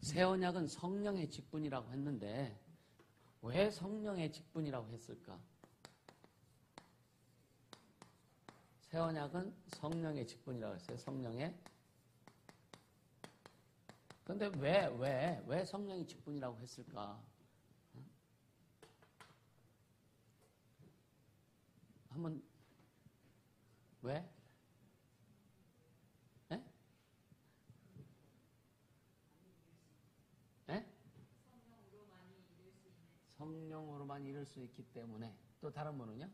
새 언약은 성령의 직분이라고 했는데 왜 성령의 직분이라고 했을까? 새 언약은 성령의 직분이라고 했어요. 성령의. 그런데 왜 성령의 직분이라고 했을까? 한번 왜? 네? 네? 성령으로만 이룰 수 있기 때문에. 또 다른 분은요?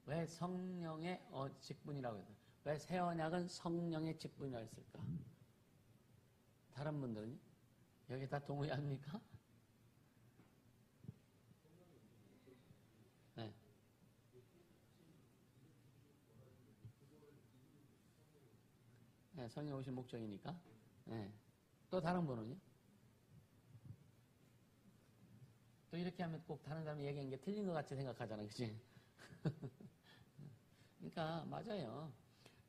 왜 성령의 직분이라고 했어요? 왜 새 언약은 성령의 직분이라고 했을까? 다른 분들은요? 여기 다 동의합니까? 네. 네, 성령 오신 목적이니까. 네. 또 다른 분은요? 또 이렇게 하면 꼭 다른 사람이 얘기한 게 틀린 것 같이 생각하잖아, 그치? 그러니까 맞아요.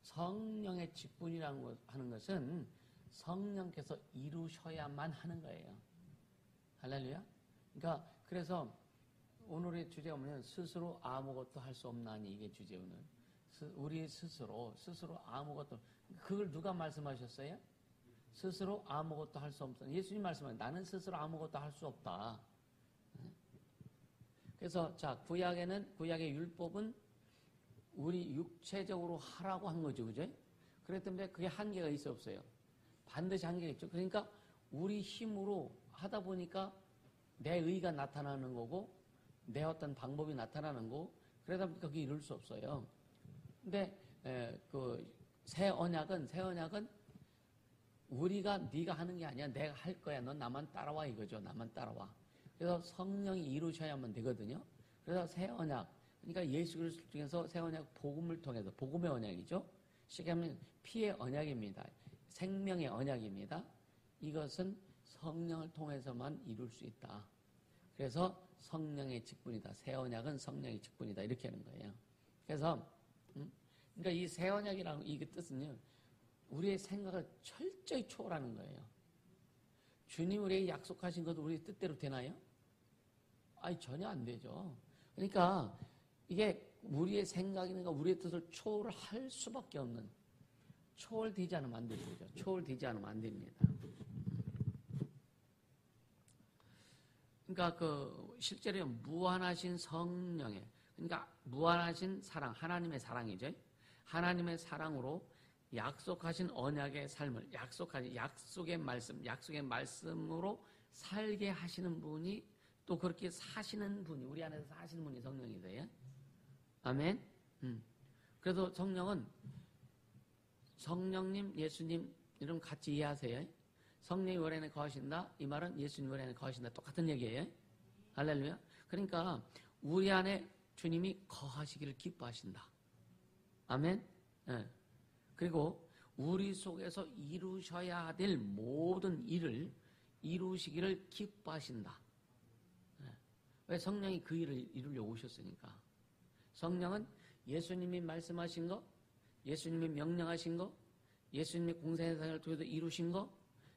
성령의 직분이라고 하는 것은 성령께서 이루셔야만 하는 거예요. 할렐루야. 그러니까 그래서 오늘의 주제가 뭐냐면 스스로 아무것도 할 수 없나니, 이게 주제 오늘. 우리 스스로 아무것도. 그걸 누가 말씀하셨어요? 스스로 아무것도 할 수 없다. 예수님 말씀하신 나는 스스로 아무것도 할 수 없다. 그래서 자, 구약의 율법은 우리 육체적으로 하라고 한 거죠, 그죠? 그렇기 때문에 그게 한계가 있어 없어요? 반드시 한계가 있죠. 그러니까 우리 힘으로 하다 보니까 내 의가 나타나는 거고 내 어떤 방법이 나타나는 거고 그러다 보니까 그게 이룰 수 없어요. 근데 그 새 언약은 우리가 네가 하는 게 아니야. 내가 할 거야. 넌 나만 따라와 이거죠. 나만 따라와. 그래서 성령이 이루셔야만 되거든요. 그래서 새 언약, 그러니까 예수 그리스도 중에서 새 언약 복음을 통해서, 복음의 언약이죠. 쉽게 하면 피의 언약입니다. 생명의 언약입니다. 이것은 성령을 통해서만 이룰 수 있다. 그래서 성령의 직분이다. 새 언약은 성령의 직분이다. 이렇게 하는 거예요. 그래서 그러니까 이 새 언약이라는 이 뜻은요, 우리의 생각을 철저히 초월하는 거예요. 주님 우리에게 약속하신 것도 우리 뜻대로 되나요? 아니, 전혀 안 되죠. 그러니까 이게 우리의 생각이니까 우리의 뜻을 초월할 수밖에 없는, 초월되지 않으면 안 되는 거죠. 초월되지 않으면 안 됩니다. 그러니까 실제로 무한하신 성령의, 그러니까 무한하신 사랑, 하나님의 사랑이죠. 하나님의 사랑으로 약속하신 언약의 삶을, 약속의 말씀으로 살게 하시는 분이, 또 그렇게 사시는 분이, 우리 안에서 사시는 분이 성령이세요. 아멘. 그래서 성령은 성령님, 예수님 이름 같이 이해하세요. 성령이 우리 안에 거하신다. 이 말은 예수님 우리 안에 거하신다. 똑같은 얘기예요. 할렐루야. 그러니까 우리 안에 주님이 거하시기를 기뻐하신다. 아멘. 네. 그리고 우리 속에서 이루셔야 될 모든 일을 이루시기를 기뻐하신다. 네. 왜? 성령이 그 일을 이루려고 오셨으니까. 성령은 예수님이 말씀하신 거, 예수님이 명령하신 거, 예수님이 공생의 사역을 통해서 이루신 거,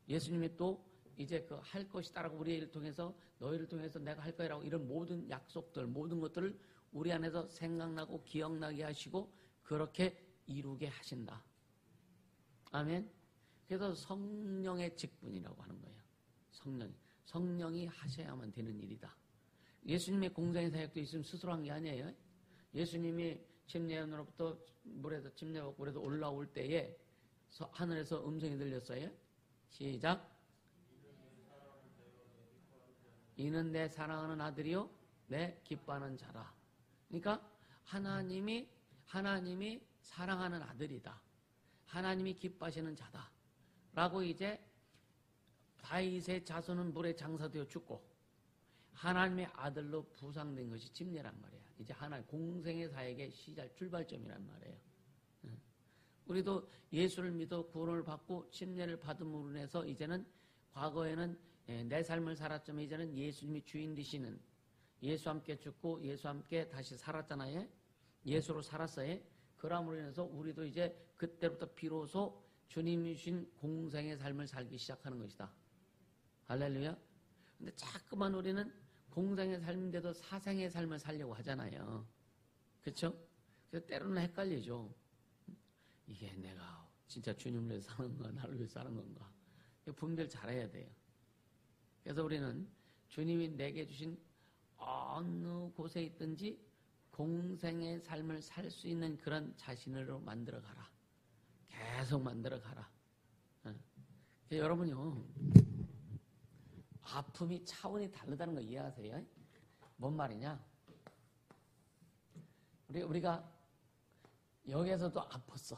예수님이 또 이제 그 할 것이다라고 우리를 통해서, 너희를 통해서 내가 할 거라고, 이런 모든 약속들, 모든 것들을 우리 안에서 생각나고 기억나게 하시고 그렇게 이루게 하신다. 아멘. 그래서 성령의 직분이라고 하는 거예요. 성령이 하셔야만 되는 일이다. 예수님의 공생의 사역도 있으면 스스로 한 게 아니에요. 예수님이 침례원으로부터 물에서 침례받고 물에서 올라올 때에 하늘에서 음성이 들렸어요. 시작. 이는 내 사랑하는 아들이요 내 기뻐하는 자라. 그러니까 하나님이 사랑하는 아들이다. 하나님이 기뻐하시는 자다. 라고 이제 다윗의 자손은 물에 장사되어 죽고 하나님의 아들로 부상된 것이 침례란 말이야. 이제 하나님 공생의 사역의 출발점이란 말이에요. 우리도 예수를 믿어 구원을 받고 침례를 받음으로 인해서 이제는, 과거에는 내 삶을 살았지만 이제는 예수님이 주인 되시는, 예수와 함께 죽고 예수와 함께 다시 살았잖아요. 예수로 살았어요. 그럼으로 인해서 우리도 이제 그때부터 비로소 주님이 주신 공생의 삶을 살기 시작하는 것이다. 할렐루야. 근데 자꾸만 우리는 공생의 삶인데도 사생의 삶을 살려고 하잖아요. 그렇죠? 그래서 때로는 헷갈리죠. 이게 내가 진짜 주님을 위해서 사는 건가, 나를 위해서 사는 건가. 분별 잘해야 돼요. 그래서 우리는 주님이 내게 주신 어느 곳에 있든지 공생의 삶을 살 수 있는 그런 자신으로 만들어 가라. 계속 만들어 가라. 여러분요, 아픔이 차원이 다르다는 거 이해하세요? 뭔 말이냐? 우리가 여기에서도 아팠어.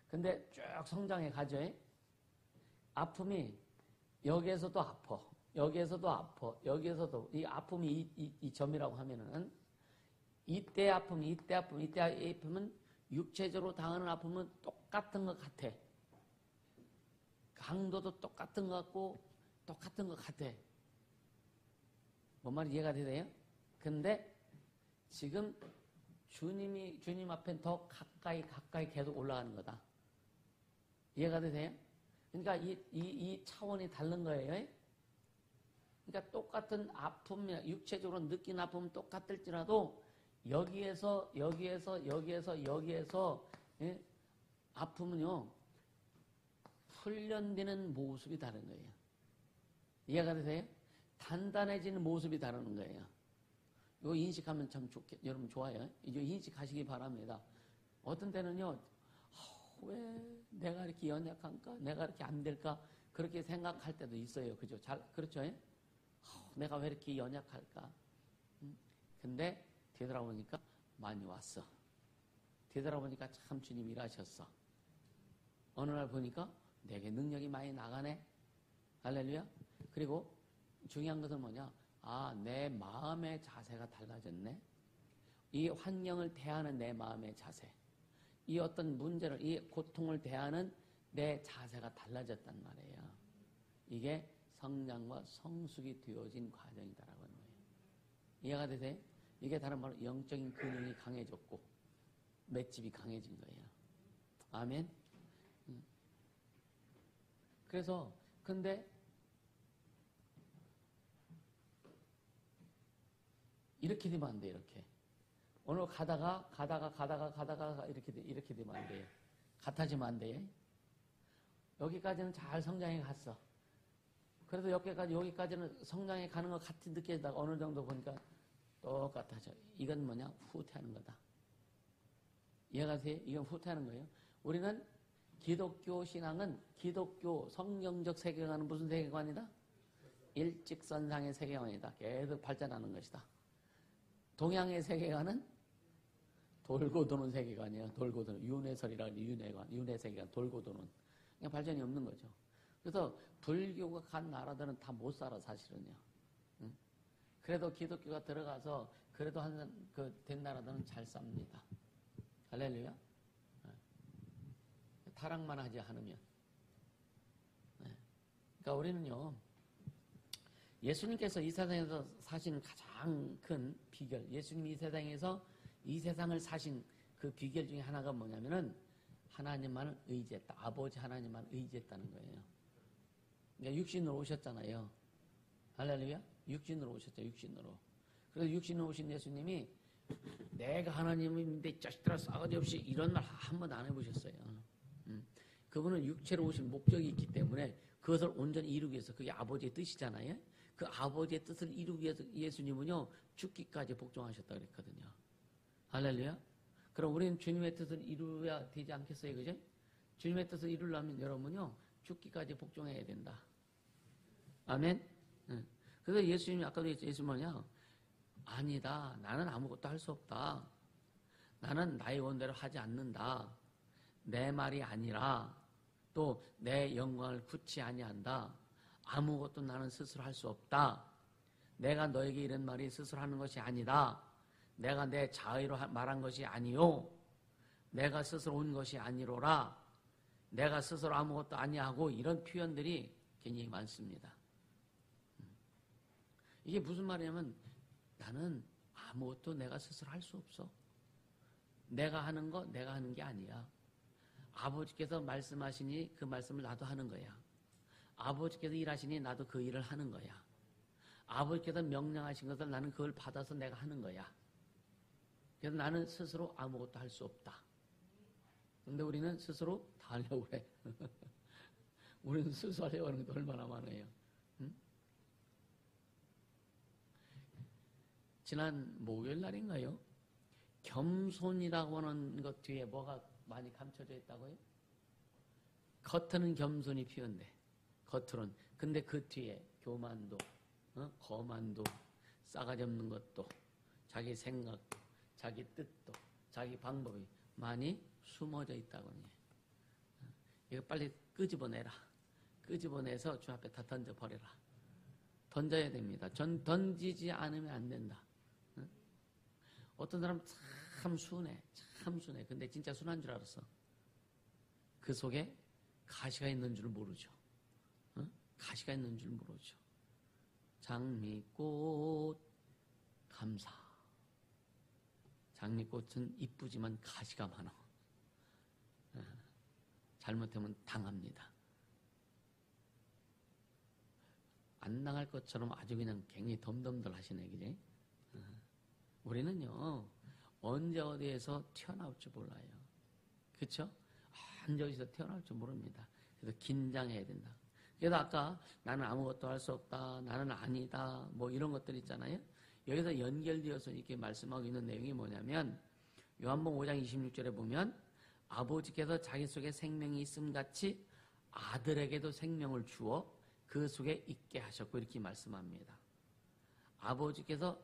근데 쭉 성장해 가죠. 아픔이 여기에서도 아파. 여기에서도 아파. 여기에서도 이 아픔이 이 점이라고 하면은 이때 아픔, 이때 아픔, 이때 아픔은 육체적으로 당하는 아픔은 똑같은 것 같아. 강도도 똑같은 것 같고 똑같은 것 같아. 뭔 말이 이해가 되세요? 근데 지금 주님 앞엔 더 가까이 계속 올라가는 거다. 이해가 되세요? 그러니까 이 차원이 다른 거예요. 그러니까 똑같은 아픔, 육체적으로 느낀 아픔은 똑같을지라도 여기에서 예? 아픔은요 훈련되는 모습이 다른 거예요. 이해가 되세요? 단단해지는 모습이 다른 거예요. 이거 인식하면 참 여러분 좋아요. 이거 인식하시기 바랍니다. 어떤 때는요, 왜 내가 이렇게 연약한가? 내가 이렇게 안 될까? 그렇게 생각할 때도 있어요. 그죠? 그렇죠? 내가 왜 이렇게 연약할까? 근데 되돌아보니까 많이 왔어. 되돌아보니까 참 주님 일하셨어. 어느 날 보니까 내게 능력이 많이 나가네. 할렐루야. 그리고 중요한 것은 뭐냐? 내 마음의 자세가 달라졌네. 이 환경을 대하는 내 마음의 자세. 이 어떤 문제를, 이 고통을 대하는 내 자세가 달라졌단 말이에요. 이게 성장과 성숙이 되어진 과정이다라고 하는 거예요. 이해가 되세요? 이게 다른 말로 영적인 근육이 강해졌고 맷집이 강해진 거예요. 아멘. 그래서 근데 이렇게 되면 안 돼. 이렇게 오늘 가다가 이렇게 되면 안 돼요. 같아지면 안 돼요. 여기까지는 잘 성장해 갔어. 그래도 여기까지는 성장해 가는 것 같이 느껴지다가 어느 정도 보니까 똑같아져. 이건 뭐냐? 후퇴하는 거다. 이해가 가세요? 이건 후퇴하는 거예요. 우리는 기독교 신앙은 기독교 성경적 세계관은 무슨 세계관이다? 일직선상의 세계관이다. 계속 발전하는 것이다. 동양의 세계관은 돌고 도는 세계관이에요. 돌고 도는 윤회설이라는 윤회 세계관, 돌고 도는. 그냥 발전이 없는 거죠. 그래서 불교가 간 나라들은 다 못 살아 사실은요. 응? 그래도 기독교가 들어가서 그래도 된 나라들은 잘 삽니다. 할렐루야. 타락만 하지 않으면. 그러니까 우리는요. 예수님께서 이 세상에서 사신 가장 큰 비결, 예수님이 이 세상을 사신 그 비결 중에 하나가 뭐냐면은 하나님만을 의지했다. 아버지 하나님만 의지했다는 거예요. 그러니까 육신으로 오셨잖아요. 할렐루야. 육신으로 오셨죠. 육신으로. 그래서 육신으로 오신 예수님이 내가 하나님인데 자식들아 싸가지 없이 이런 말 한 번도 안 해보셨어요. 그분은 육체로 오신 목적이 있기 때문에 그것을 온전히 이루기 위해서 그게 아버지의 뜻이잖아요. 그 아버지의 뜻을 이루기 위해서 예수님은요 죽기까지 복종하셨다 그랬거든요. 할렐루야. 그럼 우리는 주님의 뜻을 이루어야 되지 않겠어요, 그죠? 주님의 뜻을 이루려면 여러분요 죽기까지 복종해야 된다. 아멘. 그래서 예수님이 아까도 예수님 뭐냐? 아니다. 나는 아무것도 할 수 없다. 나는 나의 원대로 하지 않는다. 내 말이 아니라 또 내 영광을 굳이 아니한다. 아무것도 나는 스스로 할 수 없다. 내가 너에게 이런 말이 스스로 하는 것이 아니다. 내가 내 자의로 말한 것이 아니요. 내가 스스로 온 것이 아니로라. 내가 스스로 아무것도 아니하고 이런 표현들이 굉장히 많습니다. 이게 무슨 말이냐면 나는 아무것도 내가 스스로 할 수 없어. 내가 하는 거 내가 하는 게 아니야. 아버지께서 말씀하시니 그 말씀을 나도 하는 거야. 아버지께서 일하시니 나도 그 일을 하는 거야. 아버지께서 명령하신 것을 나는 그걸 받아서 내가 하는 거야. 그래서 나는 스스로 아무것도 할 수 없다. 근데 우리는 스스로 다 하려고 해. 우리는 스스로 하려고 하는 것도 얼마나 많아요. 응? 지난 목요일 날인가요? 겸손이라고 하는 것 뒤에 뭐가 많이 감춰져 있다고요? 겉은 겸손이 피운데, 겉으로는. 근데 그 뒤에 교만도, 거만도, 싸가지 없는 것도, 자기 생각도, 자기 뜻도, 자기 방법이 많이 숨어져 있다고요. 이거 빨리 끄집어내라. 끄집어내서 주 앞에 다 던져버려라. 던져야 됩니다. 던지지 않으면 안 된다. 어떤 사람 참 순해. 참 순해. 근데 진짜 순한 줄 알았어. 그 속에 가시가 있는 줄 모르죠. 가시가 있는 줄 모르죠. 장미꽃 감사. 장미꽃은 이쁘지만 가시가 많아. 잘못하면 당합니다. 안 당할 것처럼 아주 그냥 굉장히 덤덤들 하시네, 그지? 우리는요, 언제 어디에서 튀어나올 줄 몰라요. 그쵸? 언제 어디서 튀어나올 줄 모릅니다. 그래서 긴장해야 된다. 그래서 아까 나는 아무것도 할 수 없다, 나는 아니다, 뭐 이런 것들 있잖아요. 여기서 연결되어서 이렇게 말씀하고 있는 내용이 뭐냐면, 요한복음 5장 26절에 보면, 아버지께서 자기 속에 생명이 있음 같이 아들에게도 생명을 주어 그 속에 있게 하셨고, 이렇게 말씀합니다. 아버지께서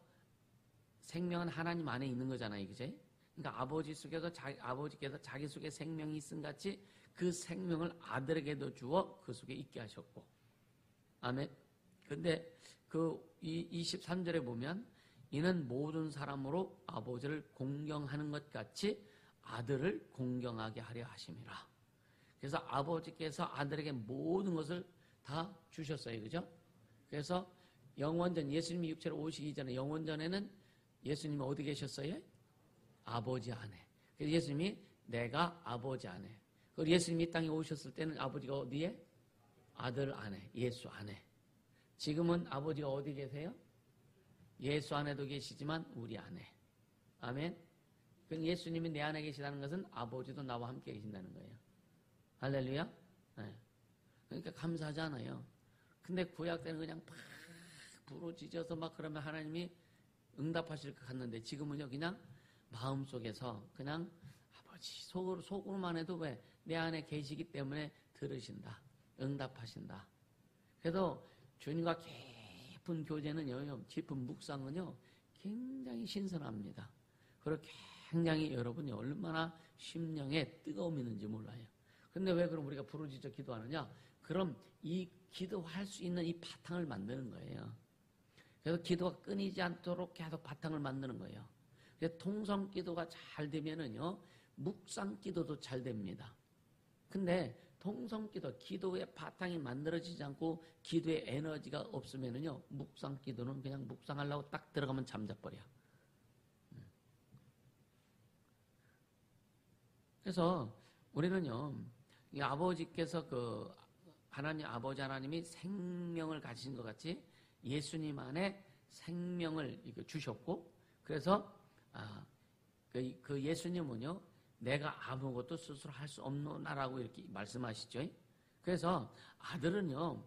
생명은 하나님 안에 있는 거잖아요, 그제? 그러니까 아버지께서 자기 속에 생명이 있음 같이 그 생명을 아들에게도 주어 그 속에 있게 하셨고, 아멘. 근데 이 23절에 보면 이는 모든 사람으로 아버지를 공경하는 것 같이 아들을 공경하게 하려 하심이라. 그래서 아버지께서 아들에게 모든 것을 다 주셨어요, 그죠? 그래서 영원전, 예수님이 육체로 오시기 전에 영원전에는 예수님이 어디 계셨어요? 아버지 안에. 그래서 예수님이 내가 아버지 안에. 그리고 예수님이 이 땅에 오셨을 때는 아버지가 어디에? 아들 안에, 예수 안에. 지금은 아버지가 어디 계세요? 예수 안에도 계시지만 우리 안에. 아멘. 그럼 예수님이 내 안에 계시다는 것은 아버지도 나와 함께 계신다는 거예요. 할렐루야. 네. 그러니까 감사하잖아요. 근데 구약 때는 그냥 팍 부러지져서 막 그러면 하나님이 응답하실 것 같는데 지금은요 그냥 마음속에서 그냥 아버지 속으로만 해도 왜 내 안에 계시기 때문에 들으신다. 응답하신다. 그래서 주님과 깊은 교제는요, 깊은 묵상은요 굉장히 신선합니다. 그리고 굉장히 여러분이 얼마나 심령에 뜨거움이 있는지 몰라요. 근데 왜 그럼 우리가 부르짖어 기도하느냐? 그럼 이 기도할 수 있는 이 바탕을 만드는 거예요. 그래서 기도가 끊이지 않도록 계속 바탕을 만드는 거예요. 그래서 통성 기도가 잘 되면은요, 묵상 기도도 잘 됩니다. 근데 통성 기도, 기도의 바탕이 만들어지지 않고 기도의 에너지가 없으면은요, 묵상 기도는 그냥 묵상하려고 딱 들어가면 잠자버려. 그래서 우리는요, 이 아버지께서 하나님, 아버지 하나님이 생명을 가지신 것 같이 예수님 안에 생명을 주셨고, 그래서, 그 예수님은요, 내가 아무것도 스스로 할 수 없노나라고 이렇게 말씀하시죠. 그래서 아들은요,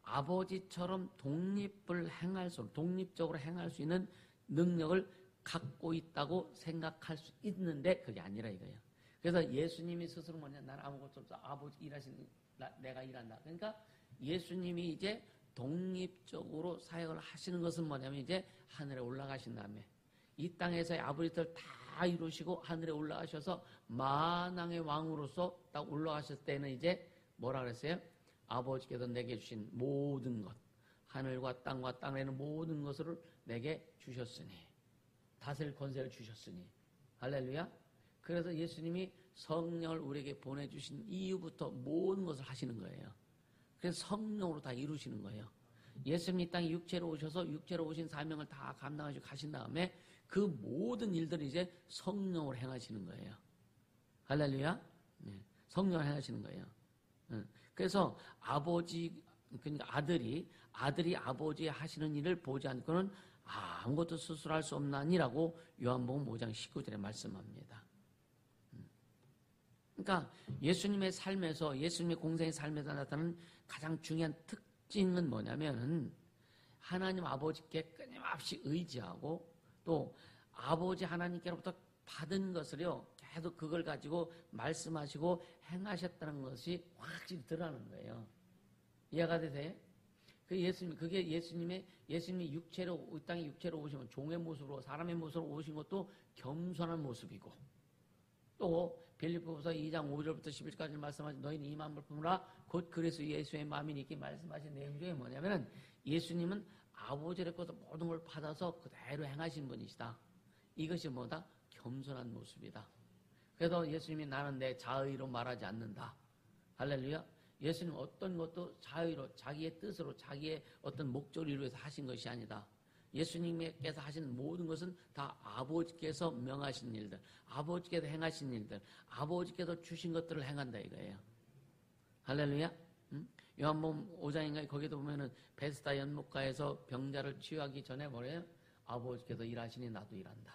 아버지처럼 독립적으로 행할 수 있는 능력을 갖고 있다고 생각할 수 있는데, 그게 아니라 이거예요. 그래서 예수님이 스스로 뭐냐, 나는 아무것도 없어. 아버지 일하시는, 내가 일한다. 그러니까 예수님이 이제 독립적으로 사역을 하시는 것은 뭐냐면 이제 하늘에 올라가신 다음에 이 땅에서의 아버지 뜻을 다 이루시고 하늘에 올라가셔서 만왕의 왕으로서 딱 올라가셨을 때는 이제 뭐라 그랬어요? 아버지께서 내게 주신 모든 것, 하늘과 땅과 땅에 있는 모든 것을 내게 주셨으니, 다스릴 권세를 주셨으니, 할렐루야. 그래서 예수님이 성령을 우리에게 보내주신 이후부터 모든 것을 하시는 거예요. 그래서 성령으로 다 이루시는 거예요. 예수님이 이 땅에 육체로 오셔서 육체로 오신 사명을 다 감당하시고 가신 다음에 그 모든 일들을 이제 성령으로 행하시는 거예요. 할렐루야. 네. 성령으로 행하시는 거예요. 그래서 그러니까 아들이 아버지의 하시는 일을 보지 않고는 아무것도 스스로 할 수 없나니라고 요한복음 5장 19절에 말씀합니다. 그러니까 예수님의 삶에서, 예수님의 공생의 삶에서 나타나는 가장 중요한 특징은 뭐냐면 하나님 아버지께 끊임없이 의지하고 또 아버지 하나님께로부터 받은 것을요 계속 그걸 가지고 말씀하시고 행하셨다는 것이 확실히 드러나는 거예요. 이해가 되세요? 그게 예수님이 육체로, 이 땅에 육체로 오시면 종의 모습으로, 사람의 모습으로 오신 것도 겸손한 모습이고, 또 빌립보서 2장 5절부터 11절까지 말씀하신 너희는 이 마음을 품으라 곧 그리스도 예수의 마음이 있게 말씀하신 내용 중에 뭐냐면은 예수님은 아버지로부터 모든 걸 받아서 그대로 행하신 분이시다. 이것이 뭐다? 겸손한 모습이다. 그래서 예수님이 나는 내 자의로 말하지 않는다. 할렐루야. 예수님 어떤 것도 자의로, 자기의 뜻으로, 자기의 어떤 목적을 위해서 하신 것이 아니다. 예수님께서 하신 모든 것은 다 아버지께서 명하신 일들, 아버지께서 행하신 일들, 아버지께서 주신 것들을 행한다 이거예요. 할렐루야. 요한복음 5장인가 거기도 보면은 베스다 연못가에서 병자를 치유하기 전에 뭐래요? 아버지께서 일하시니 나도 일한다.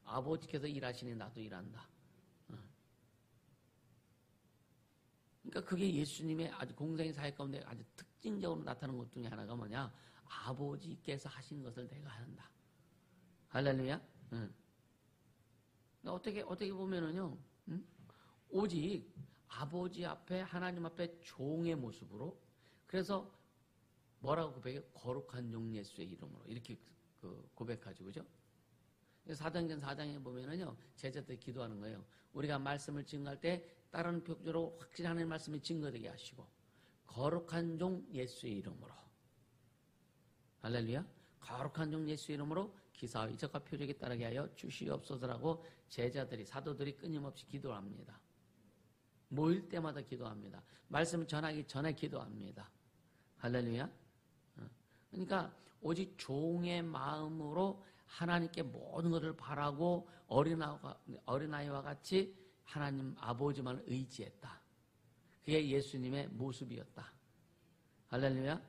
아버지께서 일하시니 나도 일한다. 그러니까 그게 예수님의 아주 공생의 사역 가운데 아주 특징적으로 나타나는 것 중에 하나가 뭐냐? 아버지께서 하신 것을 내가 한다. 할렐루야. 어떻게 보면은요, 오직 아버지 앞에, 하나님 앞에 종의 모습으로, 그래서 뭐라고 고백해요? 거룩한 종 예수의 이름으로 이렇게 고백하죠, 그죠? 사도행전 4장에 보면은요, 제자들이 기도하는 거예요. 우리가 말씀을 증거할 때 다른 표적으로 확실히 하나님의 말씀이 증거되게 하시고 거룩한 종 예수의 이름으로, 할렐루야, 거룩한 종 예수의 이름으로 기사와 이적과 표적에 따르게 하여 주시옵소서라고 제자들이, 사도들이 끊임없이 기도를 합니다. 모일 때마다 기도합니다. 말씀을 전하기 전에 기도합니다. 할렐루야. 그러니까 오직 종의 마음으로 하나님께 모든 것을 바라고 어린아이와 같이 하나님 아버지만을 의지했다. 그게 예수님의 모습이었다. 할렐루야.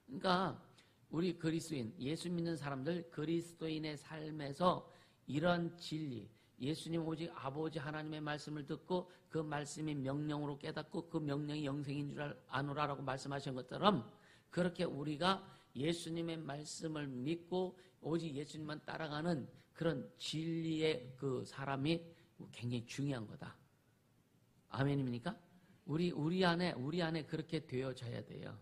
그러니까 우리 그리스도인, 예수 믿는 사람들, 그리스도인의 삶에서 이런 진리, 예수님 오직 아버지 하나님의 말씀을 듣고 그 말씀이 명령으로 깨닫고 그 명령이 영생인 줄 아노라라고 말씀하신 것처럼 그렇게 우리가 예수님의 말씀을 믿고 오직 예수님만 따라가는 그런 진리의 그 사람이 굉장히 중요한 거다. 아멘입니까? 우리 안에 그렇게 되어져야 돼요.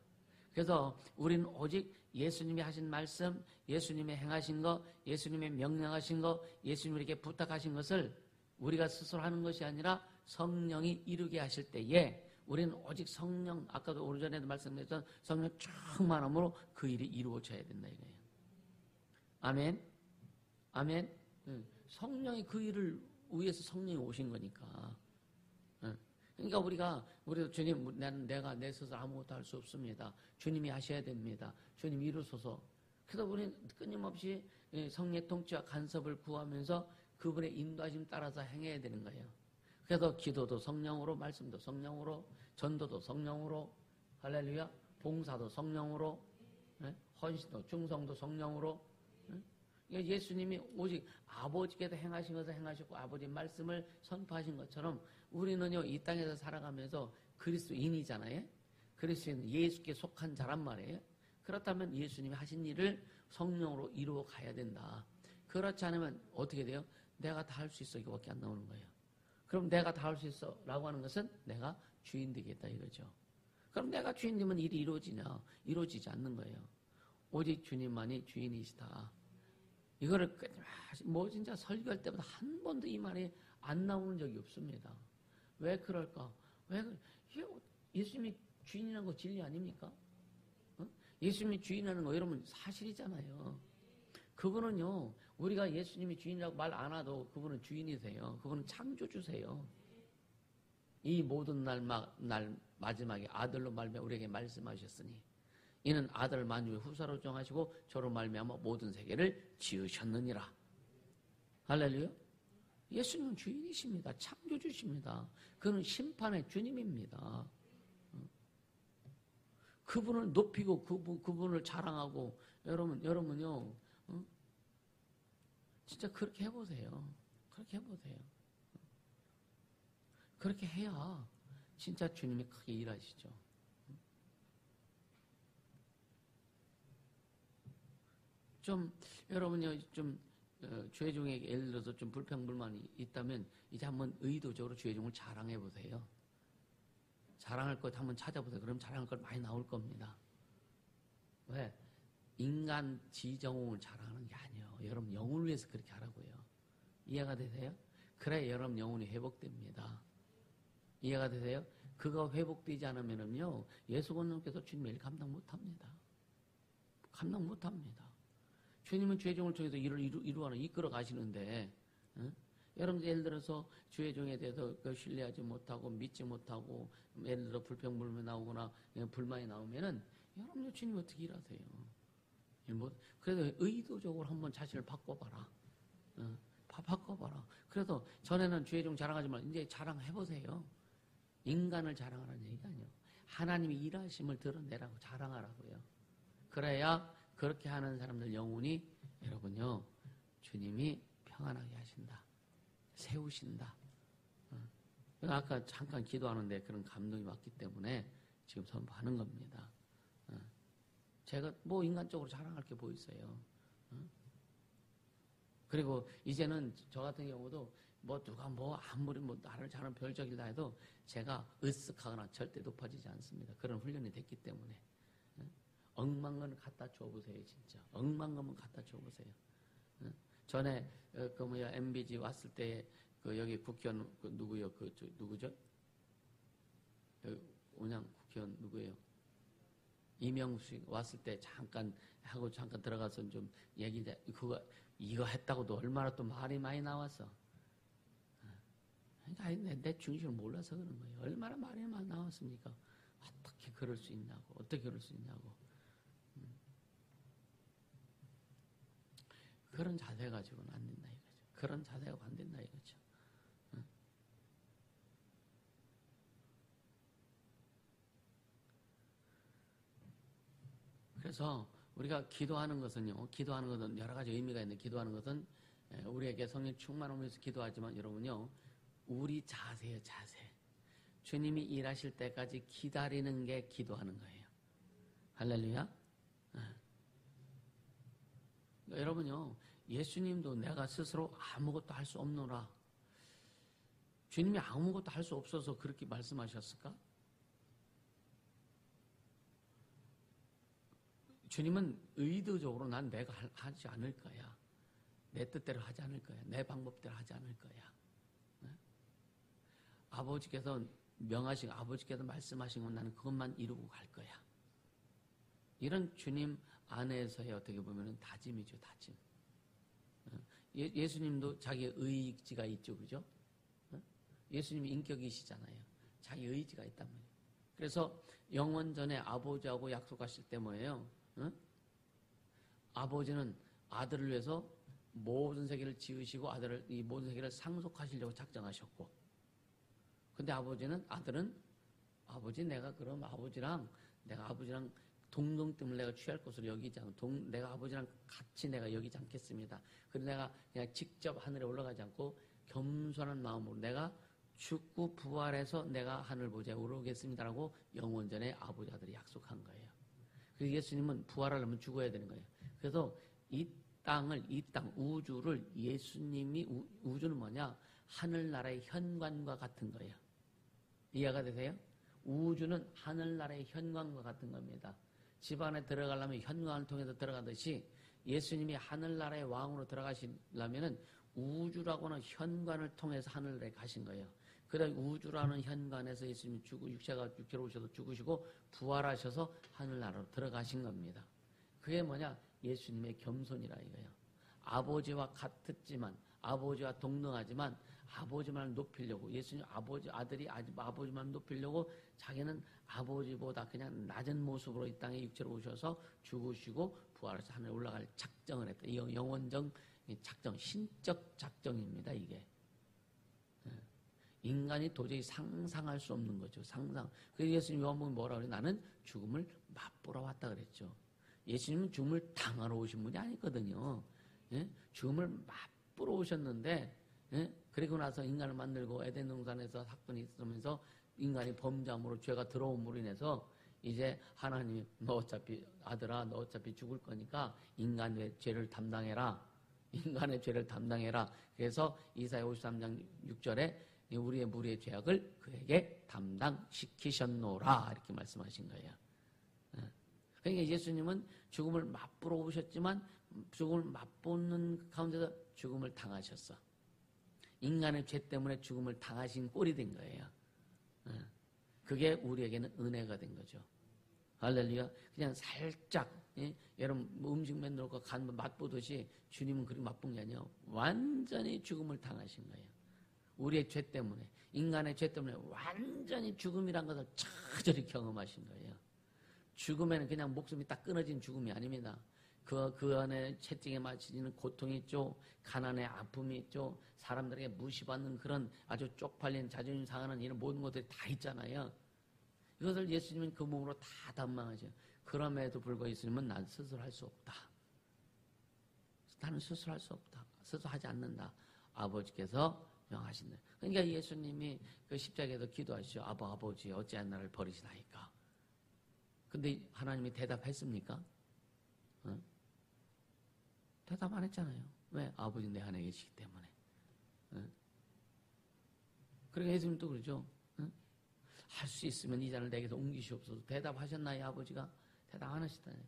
그래서 우리는 오직 예수님이 하신 말씀, 예수님의 행하신 것, 예수님의 명령하신 것, 예수님에게 부탁하신 것을 우리가 스스로 하는 것이 아니라 성령이 이루게 하실 때에 우리는 오직 성령, 아까도 오전에도 말씀드렸던 성령 충만함으로 그 일이 이루어져야 된다 이거예요. 아멘. 아멘. 성령이 그 일을 위해서 성령이 오신 거니까. 그러니까 우리도 주님, 내가 내 스스로 아무것도 할 수 없습니다. 주님이 하셔야 됩니다. 주님 이루소서. 그래서 우리는 끊임없이 성령의 통치와 간섭을 구하면서 그분의 인도하심 따라서 행해야 되는 거예요. 그래서 기도도 성령으로, 말씀도 성령으로, 전도도 성령으로, 할렐루야, 봉사도 성령으로, 헌신도, 충성도 성령으로. 예수님이 오직 아버지께서 행하신 것을 행하셨고 아버지의 말씀을 선포하신 것처럼 우리는요, 이 땅에서 살아가면서 그리스도인이잖아요. 그리스도인, 예수께 속한 자란 말이에요. 그렇다면 예수님이 하신 일을 성령으로 이루어 가야 된다. 그렇지 않으면 어떻게 돼요? 내가 다 할 수 있어, 이거밖에 안 나오는 거예요. 그럼 내가 다 할 수 있어 라고 하는 것은 내가 주인 되겠다 이거죠. 그럼 내가 주인 되면 일이 이루어지냐? 이루어지지 않는 거예요. 오직 주님만이 주인이시다. 이거를 진짜 설교할 때마다 한 번도 이 말이 안 나오는 적이 없습니다. 왜 그럴까? 예수님이 주인이라는 거 진리 아닙니까? 예수님이 주인이라는 거 여러분 사실이잖아요. 그분은요, 우리가 예수님이 주인이라고 말 안 해도 그분은 주인이세요. 그분은 창조주세요. 이 모든 날 마지막에 아들로 말미암아 우리에게 말씀하셨으니 이는 아들 만유의 후사로 정하시고 저로 말미암아 모든 세계를 지으셨느니라. 할렐루야. 예수님은 주인이십니다. 창조주십니다. 그는 심판의 주님입니다. 그분을 높이고 그분을 자랑하고 여러분요, 진짜 그렇게 해보세요. 그렇게 해보세요. 그렇게 해야 진짜 주님이 크게 일하시죠. 좀 여러분요, 좀 주의 종에게 예를 들어서 좀 불평불만이 있다면 이제 한번 의도적으로 주의 종을 자랑해 보세요. 자랑할 것 한번 찾아보세요. 그럼 자랑할 것 많이 나올 겁니다. 왜? 인간 지정을 자랑하는 게 아니에요. 여러분 영혼을 위해서 그렇게 하라고요. 이해가 되세요? 그래 여러분 영혼이 회복됩니다. 이해가 되세요? 그거 회복되지 않으면요 예수 그리스도께서 주님을 감당 못합니다. 감당 못합니다. 주님은 주의 종을 통해서 일을 이끌어 가시는데, 여러분 예를 들어서 주의 종에 대해서 신뢰하지 못하고 믿지 못하고 예를 들어 불평불만이 나오거나 불만이 나오면은 여러분 주님 어떻게 일하세요? 그래도 의도적으로 한번 자신을 바꿔봐라. 바꿔봐라. 그래서 전에는 주의 종 자랑하지만 이제 자랑해보세요. 인간을 자랑하라는 얘기가 아니에요. 하나님이 일하심을 드러내라고 자랑하라고요. 그래야 그렇게 하는 사람들 영혼이 여러분요 주님이 평안하게 하신다. 세우신다. 아까 잠깐 기도하는데 그런 감동이 왔기 때문에 지금 선포하는 겁니다. 제가 뭐 인간적으로 자랑할 게 뭐 있어요. 그리고 이제는 저 같은 경우도 뭐 누가 뭐 아무리 뭐 나를 잘하는 별적이다 해도 제가 으쓱하거나 절대 높아지지 않습니다. 그런 훈련이 됐기 때문에. 억만건 갖다 줘보세요, 진짜. 억만건은 갖다 줘보세요. 전에 MBG 왔을 때 여기 국회의원 누구요? 누구죠? 온양 국회의원 누구예요? 이명수 왔을 때 잠깐 들어가서 좀 이거 했다고도 얼마나 또 말이 많이 나왔어. 그러니까 내 중심을 몰라서 그런 거예요. 얼마나 말이 많이 나왔습니까? 어떻게 그럴 수 있냐고. 그런 자세 가지고는 안 된다 이거죠. 그런 자세가 안 된다 이거죠. 그래서 우리가 기도하는 것은 여러 가지 의미가 있는데 기도하는 것은 우리에게 성령 충만을 위해서 기도하지만 여러분요 우리 자세예요. 자세. 주님이 일하실 때까지 기다리는 게 기도하는 거예요. 할렐루야. 여러분요 예수님도 내가 스스로 아무것도 할 수 없노라. 주님이 아무것도 할 수 없어서 그렇게 말씀하셨을까? 주님은 의도적으로 난 내가 하지 않을 거야. 내 뜻대로 하지 않을 거야. 내 방법대로 하지 않을 거야. 네? 아버지께서 말씀하신 건 나는 그것만 이루고 갈 거야. 이런 주님 안에서의 어떻게 보면 다짐이죠, 다짐. 예수님도 자기의 의지가 있죠, 그죠? 예수님이 인격이시잖아요. 자기 의지가 있단 말이에요. 그래서 영원전에 아버지하고 약속하실 때 뭐예요? 아버지는 아들을 위해서 모든 세계를 지으시고 이 모든 세계를 상속하시려고 작정하셨고, 근데 아들은 내가 그럼 내가 아버지랑 동등됨을 내가 취할 것으로 여기지 않고 내가 아버지랑 같이 내가 여기지 않겠습니다. 그래서 내가 그냥 직접 하늘에 올라가지 않고 겸손한 마음으로 내가 죽고 부활해서 내가 하늘 보좌에 오르겠습니다라고 영원전에 아버지 아들이 약속한 거예요. 그래서 예수님은 부활하려면 죽어야 되는 거예요. 그래서 이 땅, 우주를 예수님이 우주는 뭐냐? 하늘나라의 현관과 같은 거예요. 이해가 되세요? 우주는 하늘나라의 현관과 같은 겁니다. 집 안에 들어가려면 현관을 통해서 들어가듯이 예수님이 하늘나라의 왕으로 들어가시려면은 우주라고는 현관을 통해서 하늘나라에 가신 거예요. 그다음 우주라는 현관에서 예수님이 육체로 오셔서 죽으시고 부활하셔서 하늘나라로 들어가신 겁니다. 그게 뭐냐? 예수님의 겸손이라 이거예요. 아버지와 같았지만 아버지와 동등하지만 아버지만 높이려고 예수님 아들이 아버지만 높이려고 자기는 아버지보다 그냥 낮은 모습으로 이 땅에 육체로 오셔서 죽으시고 부활해서 하늘에 올라갈 작정을 했다. 이 영원적 작정, 신적 작정입니다. 이게 인간이 도저히 상상할 수 없는 거죠. 상상. 그래서 예수님 요한복음에 뭐라 그래요? 나는 죽음을 맛보러 왔다 그랬죠. 예수님은 죽음을 당하러 오신 분이 아니거든요. 예? 죽음을 맛보러 오셨는데, 예? 그리고 나서 인간을 만들고 에덴 동산에서 사건이 있으면서 인간이 범죄함으로 죄가 들어옴으로 인해서 이제 하나님이 너 어차피 아들아 너 어차피 죽을 거니까 인간의 죄를 담당해라. 인간의 죄를 담당해라. 그래서 이사야 53장 6절에 우리의 무리의 죄악을 그에게 담당시키셨노라 이렇게 말씀하신 거예요. 그러니까 예수님은 죽음을 맛보러 오셨지만 죽음을 맛보는 가운데서 죽음을 당하셨어. 인간의 죄 때문에 죽음을 당하신 꼴이 된 거예요. 그게 우리에게는 은혜가 된 거죠. 할렐루야. 그냥 살짝 여러분 음식 만들고 간 맛보듯이 주님은 그렇게 맛본 게 아니에요. 완전히 죽음을 당하신 거예요. 우리의 죄 때문에 인간의 죄 때문에 완전히 죽음이란 것을 처절히 경험하신 거예요. 죽음에는 그냥 목숨이 딱 끊어진 죽음이 아닙니다. 그 안에 채찍에 맞히는 고통이 있죠. 가난의 아픔이 있죠. 사람들에게 무시받는 그런 아주 쪽팔린 자존심 상하는 이런 모든 것들이 다 있잖아요. 이것을 예수님은 그 몸으로 다 담당하죠. 그럼에도 불구하고 예수님은 난 스스로할 수 없다. 나는 스스로할 수 없다. 스스로하지 않는다. 아버지께서 명하신다. 그러니까 예수님이 그 십자가에서 기도하시죠. 아버지 어찌하여 나를 버리시나이까. 근데 하나님이 대답했습니까? 응? 대답 안 했잖아요. 왜? 아버지 내 안에 계시기 때문에. 응? 그러니까 예수님도 그러죠. 응? 할 수 있으면 이 잔을 내게서 옮기시옵소서. 대답하셨나요, 아버지가? 대답 안 하시다니요.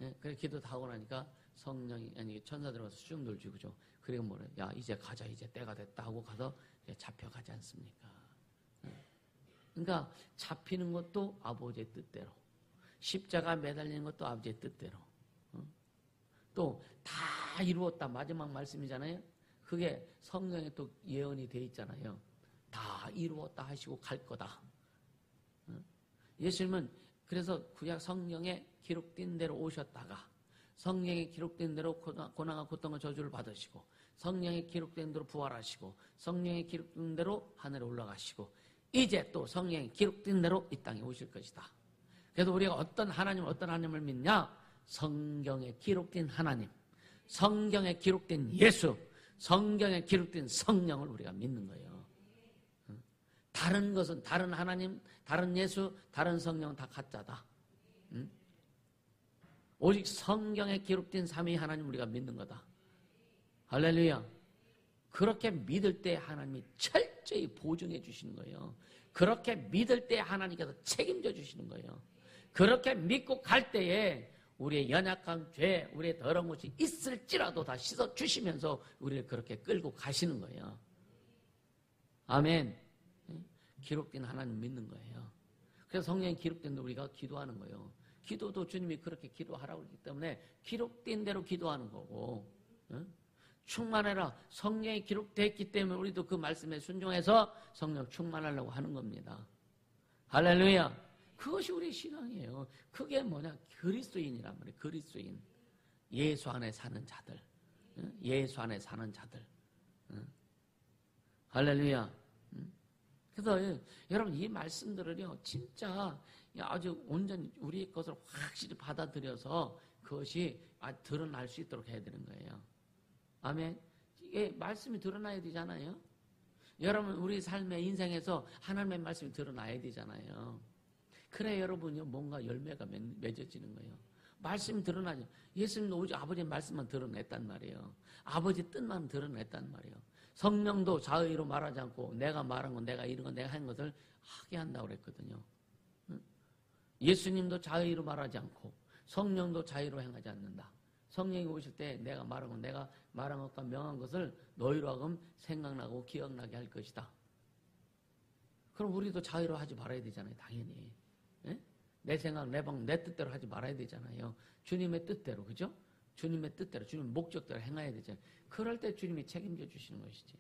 예? 그래 기도 다 하고 나니까 성령이 아니 천사들 와서 수중 돌주고죠. 그리고 뭐래? 야 이제 가자. 이제 때가 됐다 하고 가서 이제 잡혀가지 않습니까? 그러니까 잡히는 것도 아버지의 뜻대로, 십자가 매달리는 것도 아버지의 뜻대로, 또 다 이루었다 마지막 말씀이잖아요. 그게 성경에 또 예언이 돼 있잖아요. 다 이루었다 하시고 갈 거다. 예수님은 그래서 구약 성경에 기록된 대로 오셨다가 성경에 기록된 대로 고난과 고통과 저주를 받으시고 성경에 기록된 대로 부활하시고 성경에 기록된 대로 하늘에 올라가시고 이제 또 성경에 기록된 대로 이 땅에 오실 것이다. 그래서 우리가 어떤 하나님을 믿냐? 성경에 기록된 하나님, 성경에 기록된 예수, 성경에 기록된 성령을 우리가 믿는 거예요. 다른 것은 다른 하나님, 다른 예수, 다른 성령 다 가짜다. 오직 성경에 기록된 삼위 하나님 우리가 믿는 거다. 할렐루야. 그렇게 믿을 때 하나님이 철저히 보증해 주시는 거예요. 그렇게 믿을 때 하나님께서 책임져 주시는 거예요. 그렇게 믿고 갈 때에 우리의 연약한 죄, 우리의 더러운 것이 있을지라도 다 씻어 주시면서 우리를 그렇게 끌고 가시는 거예요. 아멘. 기록된 하나님 믿는 거예요. 그래서 성경에 기록된 대로 우리가 기도하는 거예요. 기도도 주님이 그렇게 기도하라고 했기 때문에 기록된 대로 기도하는 거고, 충만해라. 성경에 기록되었기 때문에 우리도 그 말씀에 순종해서 성령 충만하려고 하는 겁니다. 할렐루야. 그것이 우리의 신앙이에요. 그게 뭐냐? 그리스도인이란 말이에요. 그리스도인. 예수 안에 사는 자들. 예수 안에 사는 자들. 할렐루야. 그래서 여러분 이 말씀들을요 진짜 아주 온전히 우리의 것을 확실히 받아들여서 그것이 드러날 수 있도록 해야 되는 거예요. 아멘. 이게 말씀이 드러나야 되잖아요. 여러분 우리 삶의 인생에서 하나님의 말씀이 드러나야 되잖아요. 그래 여러분요 뭔가 열매가 맺어지는 거예요. 말씀이 드러나죠. 예수님도 오직 아버지의 말씀만 드러냈단 말이에요. 아버지 뜻만 드러냈단 말이에요. 성령도 자의로 말하지 않고 내가 말한 건 내가 이런 건 내가 한 것을 하게 한다고 그랬거든요. 예수님도 자의로 말하지 않고 성령도 자의로 행하지 않는다. 성령이 오실 때 내가 말한 건 내가 말한 것과 명한 것을 너희로 하금 생각나고 기억나게 할 것이다. 그럼 우리도 자의로 하지 말아야 되잖아요. 당연히. 예? 내 생각, 내 방, 내 뜻대로 하지 말아야 되잖아요. 주님의 뜻대로, 그죠? 주님의 뜻대로, 주님의 목적대로 행해야 되잖아요. 그럴 때 주님이 책임져 주시는 것이지.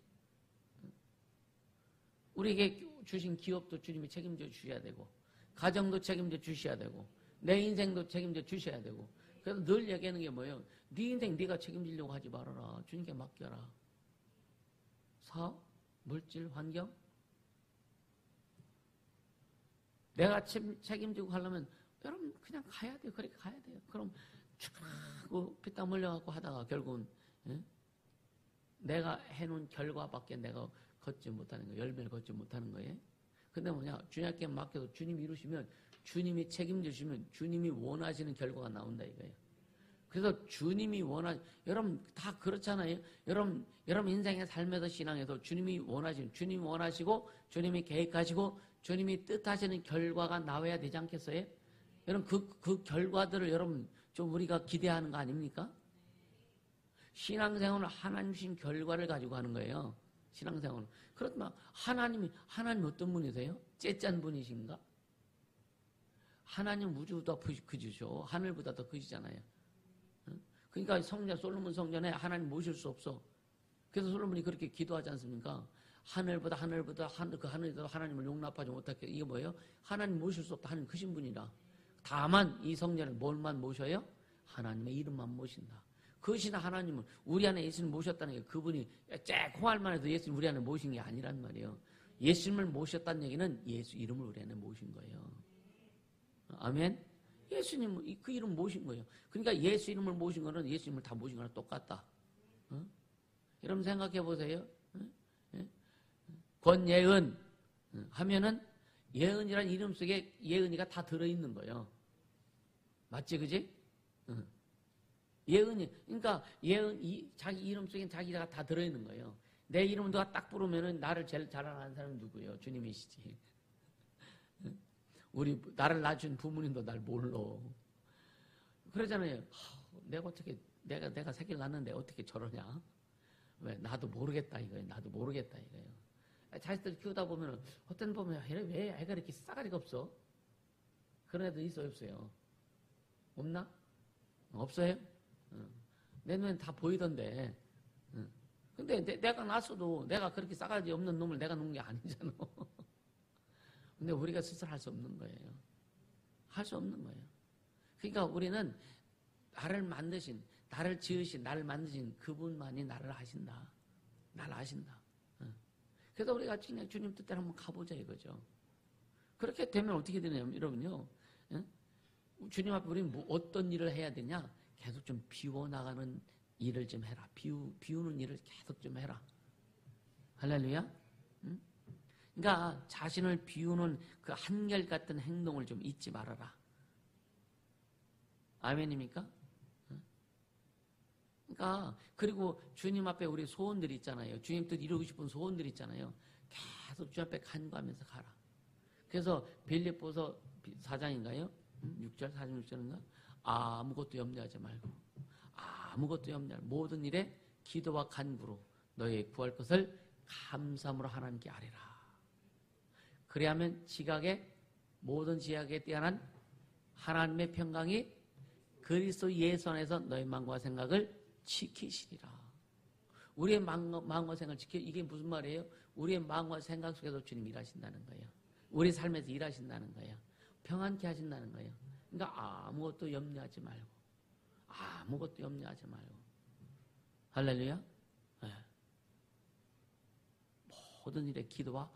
우리에게 주신 기업도 주님이 책임져 주셔야 되고, 가정도 책임져 주셔야 되고, 내 인생도 책임져 주셔야 되고. 그래서 늘 얘기하는 게 뭐예요? 네 인생 네가 책임지려고 하지 말아라. 주님께 맡겨라. 사업, 물질, 환경, 내가 책임지고 가려면 여러분 그냥 가야 돼요. 그렇게 가야 돼요. 그럼 쭉 하고 피땀 흘려갖고 하다가 결국은 내가 해놓은 결과밖에 내가 걷지 못하는 거예요. 열매를 걷지 못하는 거예요. 근데 뭐냐, 주님께 맡겨도 주님이 이루시면, 주님이 책임지시면 주님이 원하시는 결과가 나온다 이거예요. 그래서 주님이 여러분 다 그렇잖아요. 여러분 인생의 삶에서 신앙에서 주님이 원하시고 주님이 계획하시고 주님이 뜻하시는 결과가 나와야 되지 않겠어요? 여러분 그 결과들을 여러분 좀 우리가 기대하는 거 아닙니까? 신앙생활은 하나님 주신 결과를 가지고 하는 거예요. 신앙생활은. 그렇지만 하나님 어떤 분이세요? 째짠 분이신가? 하나님 우주보다 크시죠. 하늘보다 더 크시잖아요. 그러니까 솔로몬 성전에 하나님 모실 수 없어. 그래서 솔로몬이 그렇게 기도하지 않습니까? 하늘보다 그 하늘보다 하나님을 용납하지 못하게. 이게 뭐예요? 하나님 모실 수 없다. 하나님 크신 분이라. 다만 이 성전을 뭘만 모셔요? 하나님의 이름만 모신다. 그것이 하나님은 우리 안에 예수님을 모셨다는 게 그분이 쬐콩할만 해도 예수님 우리 안에 모신 게 아니란 말이에요. 예수님을 모셨다는 얘기는 예수 이름을 우리 안에 모신 거예요. 아멘? 예수님 그 이름 모신 거예요. 그러니까 예수 이름을 모신 거는 예수님을 다 모신 거랑 똑같다. 여러분 생각해 보세요. 권예은 하면은 예은이라는 이름 속에 예은이가 다 들어있는 거예요. 맞지, 그지? 예은이, 그러니까 자기 이름 속에 자기가 다 들어있는 거예요. 내 이름 누가 딱 부르면은 나를 제일 잘 아는 사람은 누구예요? 주님이시지. 나를 낳아준 부모님도 날 몰라. 그러잖아요. 내가 새끼를 낳았는데 어떻게 저러냐? 왜? 나도 모르겠다 이거예요. 나도 모르겠다 이거예요. 자식들 키우다 보면은, 어떤 보면, 왜 애가 이렇게 싸가지가 없어? 그런 애도 있어요, 없어요? 없나? 없어요? 내 눈엔 다 보이던데. 근데 내가 낳았어도 내가 그렇게 싸가지 없는 놈을 내가 놓은 게 아니잖아. 근데 우리가 스스로 할 수 없는 거예요. 할 수 없는 거예요. 그러니까 우리는 나를 지으신, 나를 만드신 그분만이 나를 아신다. 나를 아신다. 그래서 우리가 그냥 주님 뜻대로 한번 가보자 이거죠. 그렇게 되면 어떻게 되냐면, 여러분요. 주님 앞에 우리는 어떤 일을 해야 되냐? 계속 좀 비워나가는 일을 좀 해라. 비우는 일을 계속 좀 해라. 할렐루야? 그러니까 자신을 비우는 그 한결같은 행동을 좀 잊지 말아라. 아멘입니까? 그러니까 그리고 주님 앞에 우리 소원들이 있잖아요. 주님 뜻 이루고 싶은 소원들이 있잖아요. 계속 주님 앞에 간구하면서 가라. 그래서 빌립보서 4장인가요? 6절, 46절인가? 아무것도 염려하지 말고 아무것도 염려하지 말고 모든 일에 기도와 간구로 너의 구할 것을 감사함으로 하나님께 아뢰라. 그래야면 모든 지각에 뛰어난 하나님의 평강이 그리스도 예수 안에서 너의 마음과 생각을 지키시리라. 우리의 마음과 생각을 이게 무슨 말이에요? 우리의 마음과 생각 속에서 주님 일하신다는 거예요. 우리 삶에서 일하신다는 거예요. 평안케 하신다는 거예요. 그러니까 아무것도 염려하지 말고 할렐루야. 네. 모든 일에 기도와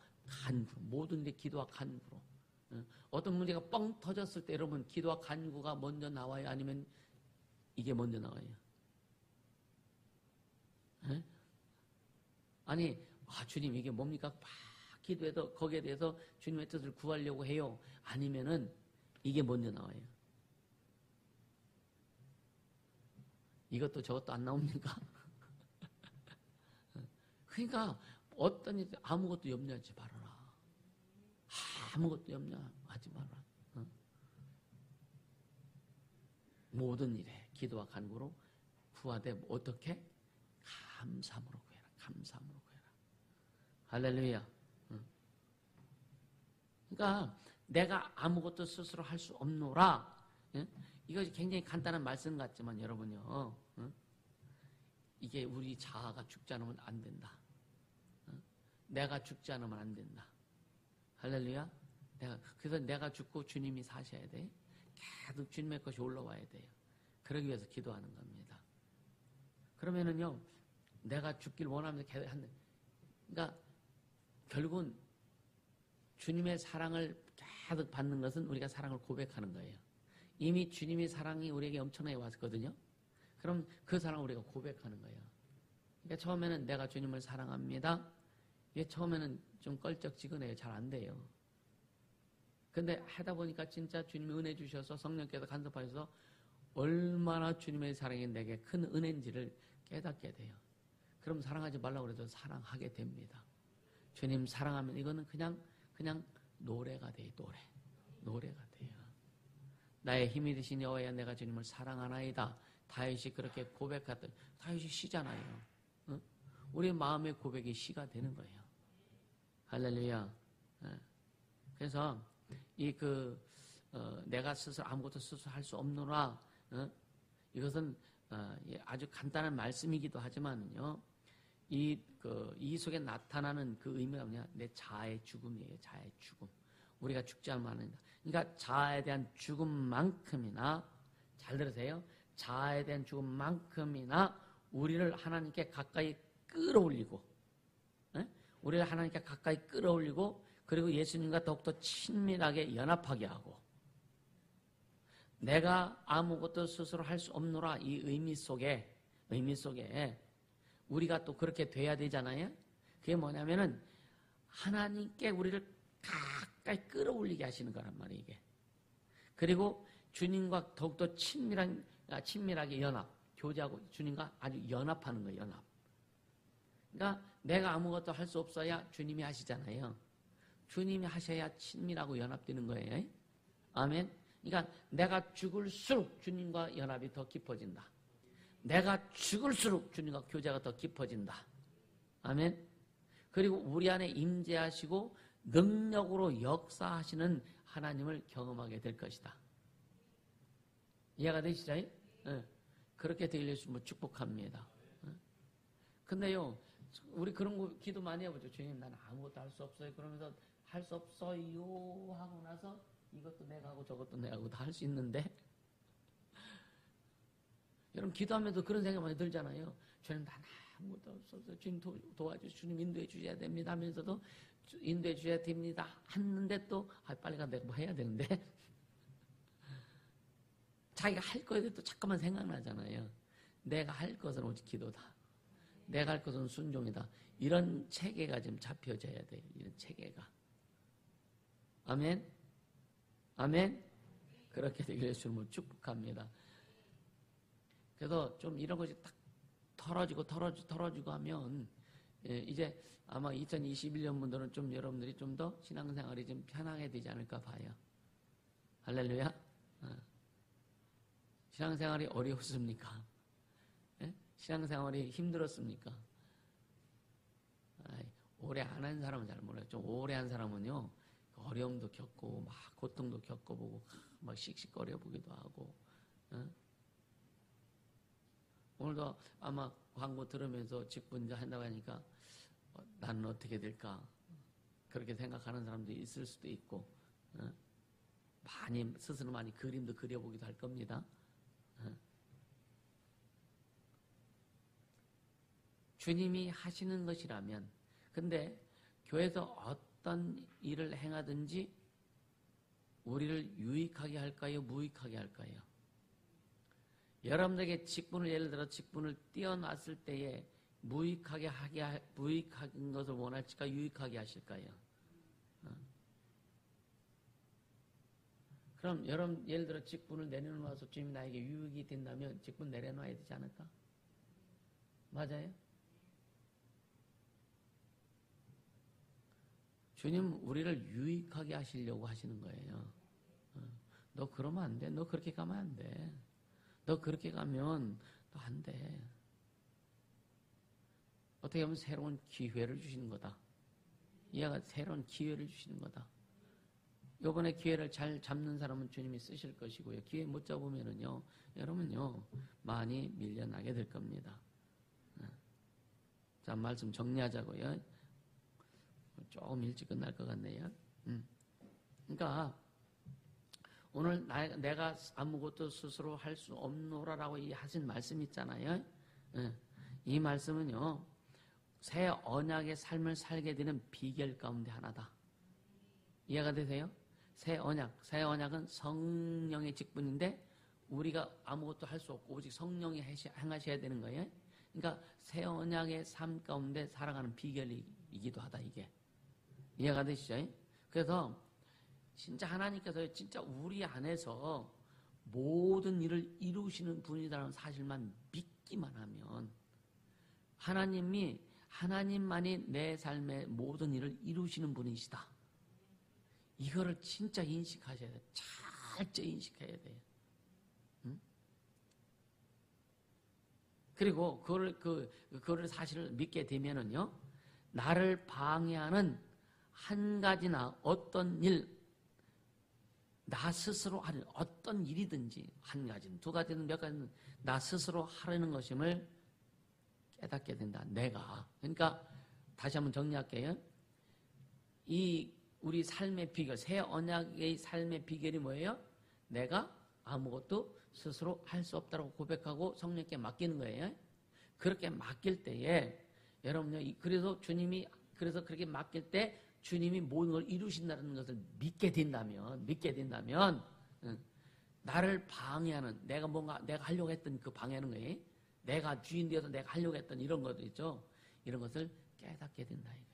간구로. 어떤 문제가 뻥 터졌을 때 여러분 기도와 간구가 먼저 나와요? 아니면 이게 먼저 나와요? 네? 아니 주님 이게 뭡니까? 막 기도해도 거기에 대해서 주님의 뜻을 구하려고 해요? 아니면은 이게 먼저 나와요? 이것도 저것도 안 나옵니까? 그러니까 어떤 일 아무것도 염려하지 말아라. 아무것도 염려하지 말아라. 모든 일에 기도와 간구로 구하되 어떻게? 감사함으로 구해라. 할렐루야. 그러니까 내가 아무것도 스스로 할 수 없노라. 이거 굉장히 간단한 말씀 같지만 여러분요. 이게 우리 자아가 죽지 않으면 안 된다. 내가 죽지 않으면 안 된다. 할렐루야. 그래서 내가 죽고 주님이 사셔야 돼. 계속 주님의 것이 올라와야 돼요. 그러기 위해서 기도하는 겁니다. 그러면은요, 내가 죽길 원하면서 계속 그러니까 결국은 주님의 사랑을 가득 받는 것은 우리가 사랑을 고백하는 거예요. 이미 주님의 사랑이 우리에게 엄청나게 왔거든요. 그럼 그 사랑을 우리가 고백하는 거예요. 그러니까 처음에는 내가 주님을 사랑합니다. 이게 처음에는 좀 껄쩍지근해요. 잘 안 돼요. 근데 하다 보니까 진짜 주님이 은혜 주셔서 성령께서 간섭하셔서 얼마나 주님의 사랑이 내게 큰 은혜인지를 깨닫게 돼요. 그럼 사랑하지 말라고 해도 사랑하게 됩니다. 주님 사랑하면 이거는 그냥 노래가 돼요. 노래가 돼요. 나의 힘이 되신 여호와여 내가 주님을 사랑하나이다. 다윗이 그렇게 고백했던 다윗이 시잖아요. 어? 우리 마음의 고백이 시가 되는 거예요. 할렐루야. 그래서 내가 스스로 아무것도 스스로 할 수 없노라. 이것은 아주 간단한 말씀이기도 하지만요. 이 속에 나타나는 그 의미가 뭐냐? 내 자아의 죽음이에요. 자아의 죽음. 우리가 죽지 않으면 그러니까 자아에 대한 죽음만큼이나 잘 들으세요. 자아에 대한 죽음만큼이나 우리를 하나님께 가까이 끌어올리고, 우리를 하나님께 가까이 끌어올리고, 그리고 예수님과 더욱더 친밀하게 연합하게 하고, 내가 아무것도 스스로 할 수 없노라 이 의미 속에 우리가 또 그렇게 돼야 되잖아요. 그게 뭐냐면은 하나님께 우리를 가까이 끌어올리게 하시는 거란 말이에요. 이게. 그리고 주님과 더욱더 친밀하게 교제하고 주님과 아주 연합하는 거예요. 연합. 그러니까 내가 아무것도 할 수 없어야 주님이 하시잖아요. 주님이 하셔야 친밀하고 연합되는 거예요. 아멘. 그러니까 내가 죽을수록 주님과 연합이 더 깊어진다. 내가 죽을수록 주님과 교제가 더 깊어진다. 아멘. 그리고 우리 안에 임재하시고 능력으로 역사하시는 하나님을 경험하게 될 것이다. 이해가 되시죠? 그렇게 되길 주님을 축복합니다. 근데요, 우리 그런 거 기도 많이 해보죠. 주님, 나는 아무것도 할 수 없어요. 그러면서 할 수 없어요 하고 나서 이것도 내가 하고 저것도 내가 하고 다 할 수 있는데 여러분 기도하면서 그런 생각 많이 들잖아요. 주님, 나는 아무것도 없어서 주님 도와주시고 주님 인도해 주셔야 됩니다 하면서도 인도해 주셔야 됩니다 했는데 또 빨리 가 내가 뭐 해야 되는데 자기가 할 거에 대해 또 잠깐만 생각나잖아요. 내가 할 것은 오직 기도다. 내가 할 것은 순종이다. 이런 체계가 지금 잡혀져야 돼요. 이런 체계가. 아멘. 아멘. 그렇게 되기를 주님을 축복합니다. 그래서 좀 이런 것이 딱 털어지고 하면 이제 아마 2021년 분들은 좀 여러분들이 좀 더 신앙생활이 좀 편하게 되지 않을까 봐요. 할렐루야. 신앙생활이 어려웠습니까? 신앙생활이 힘들었습니까? 오래 안 한 사람은 잘 몰라요. 좀 오래 한 사람은요, 어려움도 겪고, 막 고통도 겪어보고, 막 씩씩거려 보기도 하고, 오늘도 아마 광고 들으면서 직분자 한다고 하니까, 나는 어떻게 될까? 그렇게 생각하는 사람도 있을 수도 있고, 스스로 많이 그림도 그려보기도 할 겁니다. 주님이 하시는 것이라면, 근데 교회에서 어떤 일을 행하든지 우리를 유익하게 할까요? 무익하게 할까요? 여러분들에게 예를 들어 직분을 띄워놨을 때에 무익한 것을 원할까? 유익하게 하실까요? 그럼 여러분 예를 들어 직분을 내려놓아서 주님이 나에게 유익이 된다면 직분 내려놔야 되지 않을까? 맞아요? 주님 우리를 유익하게 하시려고 하시는 거예요. 너 그러면 안 돼. 너 그렇게 가면 안 돼. 너 그렇게 가면 너 안 돼. 어떻게 보면 새로운 기회를 주시는 거다. 얘가 새로운 기회를 주시는 거다. 이번에 기회를 잘 잡는 사람은 주님이 쓰실 것이고요. 기회 못 잡으면은요, 여러분요, 많이 밀려나게 될 겁니다. 자, 말씀 정리하자고요. 조금 일찍 끝날 것 같네요. 그러니까 오늘 내가 아무것도 스스로 할 수 없노라라고 하신 말씀 있잖아요. 이 말씀은요, 새 언약의 삶을 살게 되는 비결 가운데 하나다. 이해가 되세요? 새 언약은 성령의 직분인데 우리가 아무것도 할 수 없고 오직 성령이 행하셔야 되는 거예요. 그러니까 새 언약의 삶 가운데 살아가는 비결이기도 하다 이게. 이해가 되시죠? 그래서 진짜 하나님께서 진짜 우리 안에서 모든 일을 이루시는 분이라는 사실만 믿기만 하면 하나님만이 내 삶의 모든 일을 이루시는 분이시다. 이거를 진짜 인식하셔야 돼요. 철저히 인식해야 돼요. 응? 그리고 그거를 사실을 믿게 되면은요, 나를 방해하는 한 가지나 어떤 일, 나 스스로 하는 어떤 일이든지 한 가지는 두 가지는 몇 가지는 나 스스로 하려는 것임을 깨닫게 된다. 내가. 그러니까 다시 한번 정리할게요. 이 우리 삶의 비결, 새 언약의 삶의 비결이 뭐예요? 내가 아무것도 스스로 할 수 없다고 고백하고 성령께 맡기는 거예요. 그렇게 맡길 때에 여러분요, 그래서 그렇게 맡길 때 주님이 모든 걸 이루신다는 것을 믿게 된다면 나를 방해하는 내가 하려고 했던 그 방해하는 거예요. 내가 주인 되어서 내가 하려고 했던 이런 것도 있죠. 이런 것을 깨닫게 된다 이거예요.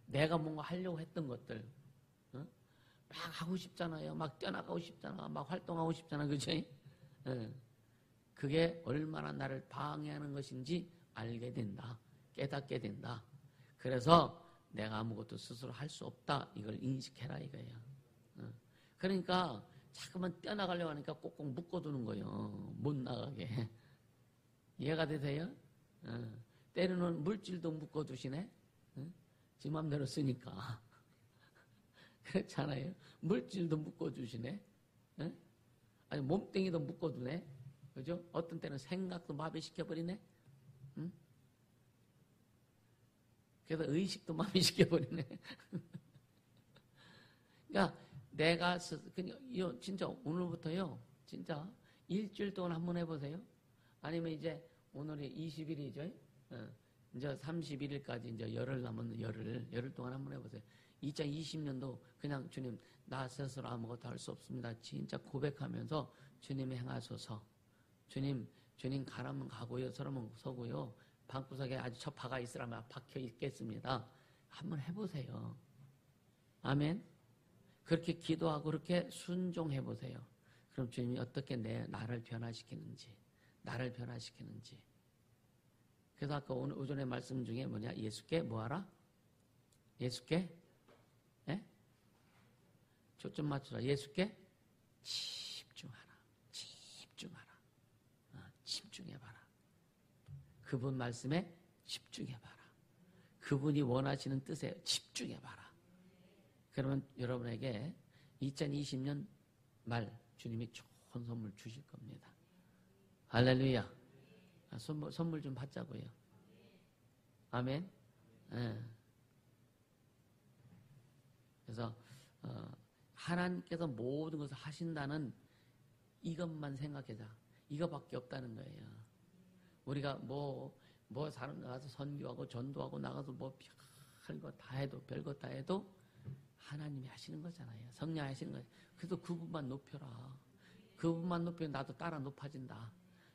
내가 뭔가 하려고 했던 것들 막 하고 싶잖아요. 막 뛰어나가고 싶잖아. 막 활동하고 싶잖아. 그죠? 그게 얼마나 나를 방해하는 것인지 알게 된다. 깨닫게 된다. 그래서 내가 아무것도 스스로 할 수 없다. 이걸 인식해라 이거예요. 그러니까 자꾸만 뛰어나가려고 하니까 꼭꼭 묶어두는 거예요. 못 나가게. 이해가 되세요? 때로는 물질도 묶어두시네. 지 맘대로 쓰니까. 그렇잖아요. 물질도 묶어주시네. 아니 몸뚱이도 묶어두네. 그죠? 어떤 때는 생각도 마비시켜버리네. 그래서 의식도 마비시켜버리네. 그러니까 내가 진짜 오늘부터요. 진짜 일주일 동안 한번 해보세요. 아니면 이제 오늘이 20일이죠. 이제 31일까지 이제 열흘 남은 열흘 동안 한번 해보세요. 2020년도 그냥 주님 나 스스로 아무것도 할 수 없습니다. 진짜 고백하면서 주님이 행하소서. 주님 가라면 가고요. 서라면 서고요. 방구석에 아주 처박아 있으라면 박혀 있겠습니다. 한번 해보세요. 아멘. 그렇게 기도하고 그렇게 순종해 보세요. 그럼 주님이 어떻게 나를 변화시키는지. 그래서 아까 오늘 오전에 말씀 중에 뭐냐? 예수께 뭐하라? 예수께 초점 맞추라. 예수께 집중해봐라. 그분 말씀에 집중해봐라. 그분이 원하시는 뜻에 집중해봐라. 그러면 여러분에게 2020년 말 주님이 좋은 선물 주실 겁니다. 할렐루야. 선물 좀 받자고요. 아멘. 그래서 하나님께서 모든 것을 하신다는 이것만 생각해자. 이거밖에 없다는 거예요. 우리가 나가서 선교하고 전도하고 나가서 별거 다 해도 하나님이 하시는 거잖아요. 성령 하시는 거예요. 그래서 그분만 높여라. 그분만 높이면 나도 따라 높아진다.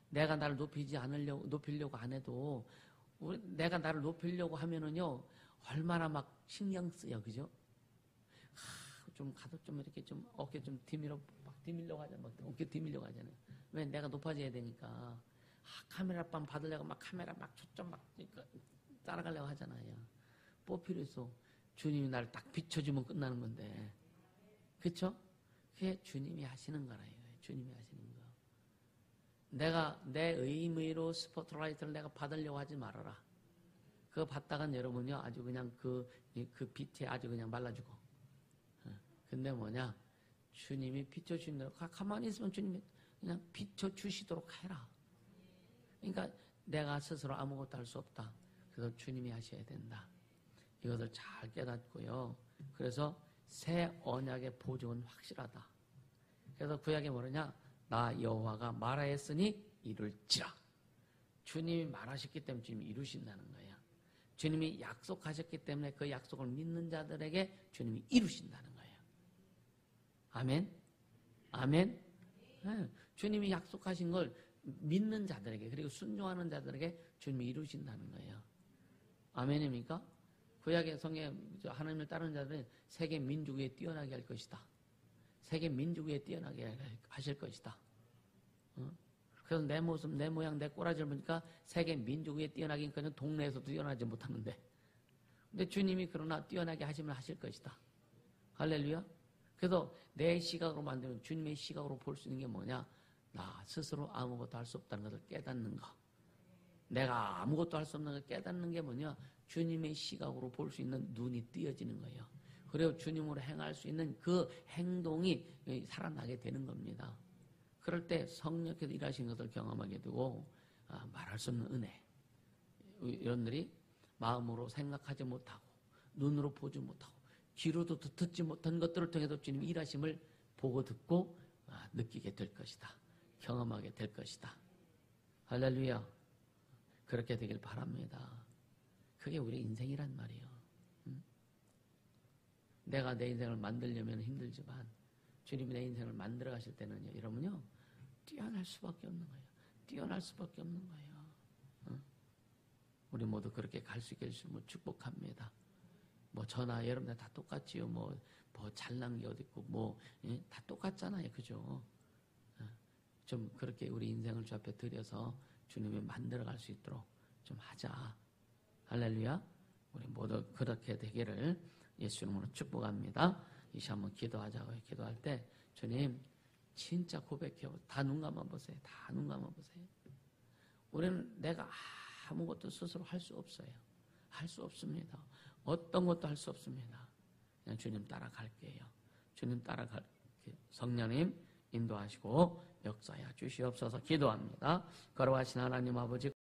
내가 나를 높이려고 안 해도 내가 나를 높이려고 하면은요 얼마나 막 신경 쓰여, 그죠? 좀 가도 좀 이렇게 좀 어깨 좀 디밀려고 하잖아. 어깨 디밀려고 하잖아요. 왜? 내가 높아져야 되니까. 카메라빵 받으려고 막 카메라 막 초점 막 따라가려고 하잖아요. 뭐 필요했어? 주님이 나를 딱 비춰주면 끝나는 건데. 그쵸? 그게 주님이 하시는 거라요. 주님이 하시는 거. 내가 내 의미로 스포트라이트를 내가 받으려고 하지 말아라. 그거 받다간 여러분요 아주 그냥 그 빛에 아주 그냥 말라주고. 근데 뭐냐? 주님이 비춰주신 대로 가만히 있으면 주님이 그냥 비춰주시도록 해라. 그러니까 내가 스스로 아무것도 할 수 없다. 그래서 주님이 하셔야 된다. 이것을 잘 깨닫고요. 그래서 새 언약의 보증은 확실하다. 그래서 구약에 뭐냐? 나 여호와가 말하였으니 이룰지라. 주님이 말하셨기 때문에 주님이 이루신다는 거야. 주님이 약속하셨기 때문에 그 약속을 믿는 자들에게 주님이 이루신다는 거예요. 아멘? 아멘? 네, 주님이 약속하신 걸 믿는 자들에게 그리고 순종하는 자들에게 주님이 이루신다는 거예요. 아멘입니까? 구약의 성경에 하나님을 따르는 자들은 세계 민족 위에 뛰어나게 할 것이다. 세계 민족 위에 뛰어나게 하실 것이다. 그래서 내 모습, 내 모양, 내 꼬라지를 보니까 세계 민족 위에 뛰어나기까지는 동네에서도 뛰어나지 못하는데, 근데 주님이 그러나 뛰어나게 하시면 하실 것이다. 할렐루야. 그래서 내 시각으로 만들면 주님의 시각으로 볼 수 있는 게 뭐냐? 나 스스로 아무것도 할 수 없다는 것을 깨닫는 거. 내가 아무것도 할 수 없는 걸 깨닫는 게 뭐냐? 주님의 시각으로 볼 수 있는 눈이 띄어지는 거예요. 그리고 주님으로 행할 수 있는 그 행동이 살아나게 되는 겁니다. 그럴 때 성령께서 일하신 것을 경험하게 되고 말할 수 없는 은혜. 여러분들이 마음으로 생각하지 못하고 눈으로 보지 못하고 귀로도 듣지 못한 것들을 통해서 주님의 일하심을 보고 듣고 느끼게 될 것이다. 경험하게 될 것이다. 할렐루야. 그렇게 되길 바랍니다. 그게 우리 인생이란 말이에요. 내가 내 인생을 만들려면 힘들지만 주님이 내 인생을 만들어 가실 때는요, 여러분요, 뛰어날 수밖에 없는 거예요. 뛰어날 수밖에 없는 거예요. 우리 모두 그렇게 갈 수 있게 해주시면 축복합니다. 뭐 저나 여러분들 다 똑같지요. 뭐 잘난 게 어디 있고 다 똑같잖아요. 그죠? 좀 그렇게 우리 인생을 주 앞에 들여서 주님이 만들어 갈 수 있도록 좀 하자. 할렐루야. 우리 모두 그렇게 되기를 예수 이름으로 축복합니다. 이시 한번 기도하자고요. 기도할 때 주님 진짜 고백해요. 다 눈 감아 보세요. 다 눈 감아 보세요. 우리는 내가 아무것도 스스로 할 수 없어요. 할 수 없습니다. 어떤 것도 할 수 없습니다. 그냥 주님 따라갈게요. 주님 따라갈게요. 성령님 인도하시고 역사하여 주시옵소서. 기도합니다. 거룩하신 하나님 아버지,